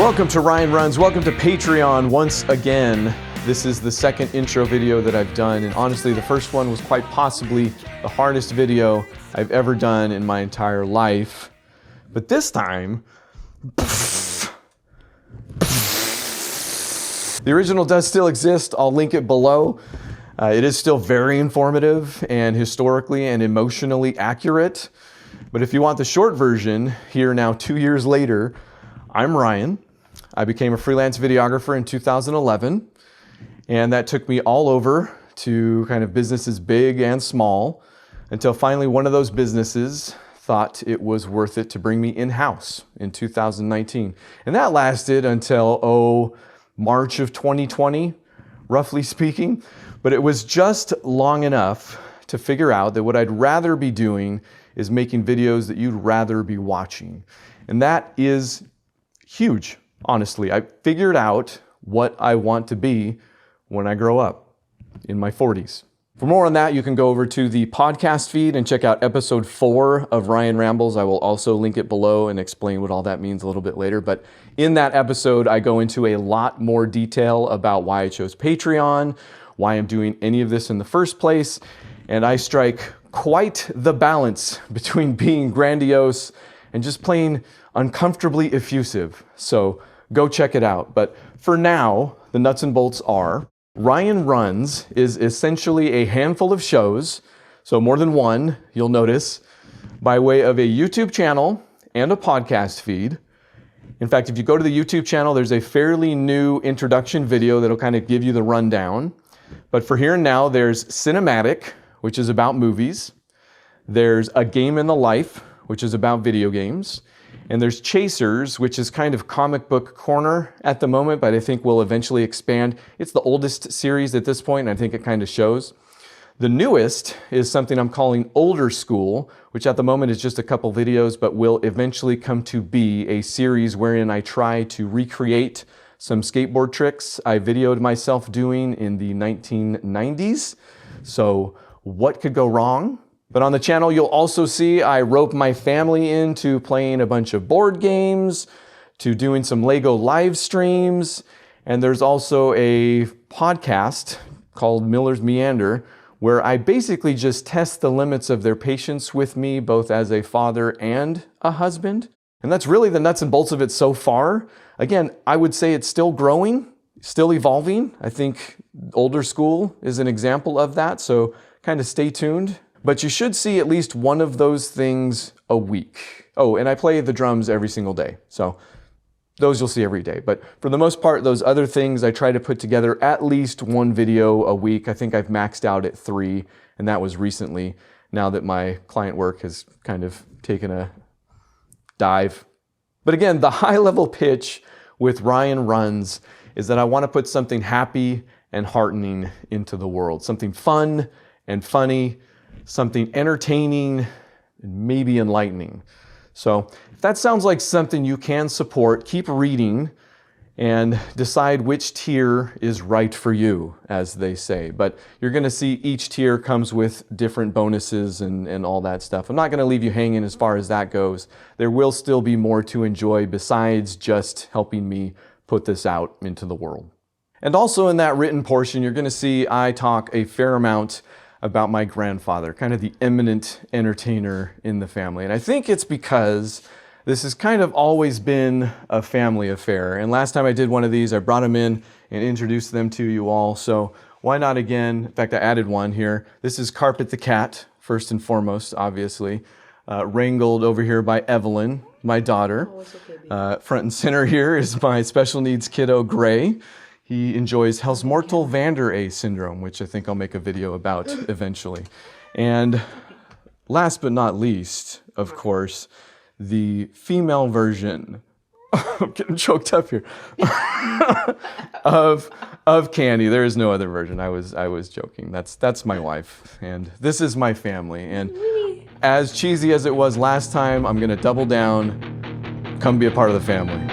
Welcome to Ryan Runs. Welcome to Patreon once again. This is the second intro video that I've done, and honestly, the first one was quite possibly the hardest video I've ever done in my entire life. But this time, the original does still exist. I'll link it below. It is still very informative and historically and emotionally accurate. But if you want the short version, here now 2 years later, I'm Ryan. I became a freelance videographer in 2011, and that took me all over to kind of businesses big and small until finally one of those businesses thought it was worth it to bring me in-house in 2019. And that lasted until, March of 2020, roughly speaking. But it was just long enough to figure out that what I'd rather be doing is making videos that you'd rather be watching. And that is huge, honestly. I figured out what I want to be when I grow up in my 40s. For more on that, you can go over to the podcast feed and check out episode 4 of Ryan Rambles. I will also link it below and explain what all that means a little bit later. But in that episode, I go into a lot more detail about why I chose Patreon, why I'm doing any of this in the first place, and I strike quite the balance between being grandiose and just plain uncomfortably effusive. So go check it out. But for now, the nuts and bolts are, Ryan Runs is essentially a handful of shows, so more than one, you'll notice, by way of a YouTube channel and a podcast feed. In fact, if you go to the YouTube channel, there's a fairly new introduction video that'll kind of give you the rundown. But for here and now, there's Cinematic, which is about movies. There's A Game in the Life, which is about video games. And there's Chasers, which is kind of comic book corner at the moment, but I think will eventually expand. It's the oldest series at this point, and I think it kind of shows. The newest is something I'm calling Older School, which at the moment is just a couple videos, but will eventually come to be a series wherein I try to recreate some skateboard tricks I videoed myself doing in the 1990s. So what could go wrong? But on the channel, you'll also see I rope my family into playing a bunch of board games, to doing some Lego live streams, and there's also a podcast called Miller's Meander, where I basically just test the limits of their patience with me, both as a father and a husband. And that's really the nuts and bolts of it so far. Again, I would say it's still growing, still evolving. I think Older School is an example of that, so kind of stay tuned. But you should see at least one of those things a week. Oh, and I play the drums every single day, so those you'll see every day. But for the most part, those other things, I try to put together at least one video a week. I think I've maxed out at 3, and that was recently, now that my client work has kind of taken a dive. But again, the high-level pitch with Ryan Runs is that I want to put something happy and heartening into the world. Something fun and funny, something entertaining, and maybe enlightening. So if that sounds like something you can support, keep reading and decide which tier is right for you, as they say. But you're going to see each tier comes with different bonuses and all that stuff. I'm not going to leave you hanging as far as that goes. There will still be more to enjoy besides just helping me put this out into the world. And also in that written portion, you're going to see I talk a fair amount about my grandfather, kind of the eminent entertainer in the family. And I think it's because this has kind of always been a family affair. And last time I did one of these, I brought them in and introduced them to you all. So why not again? In fact, I added one here. This is Carpet the cat, first and foremost, obviously. Wrangled over here by Evelyn, my daughter. Oh, it's okay, baby. Front and center here is my special needs kiddo, Gray. He enjoys Helmholtz Vander Ee syndrome, which I think I'll make a video about eventually. And last but not least, of course, the female version, I'm getting choked up here, of Candy. There is no other version. I was joking. That's my wife, and this is my family. And as cheesy as it was last time, I'm gonna double down. Come be a part of the family.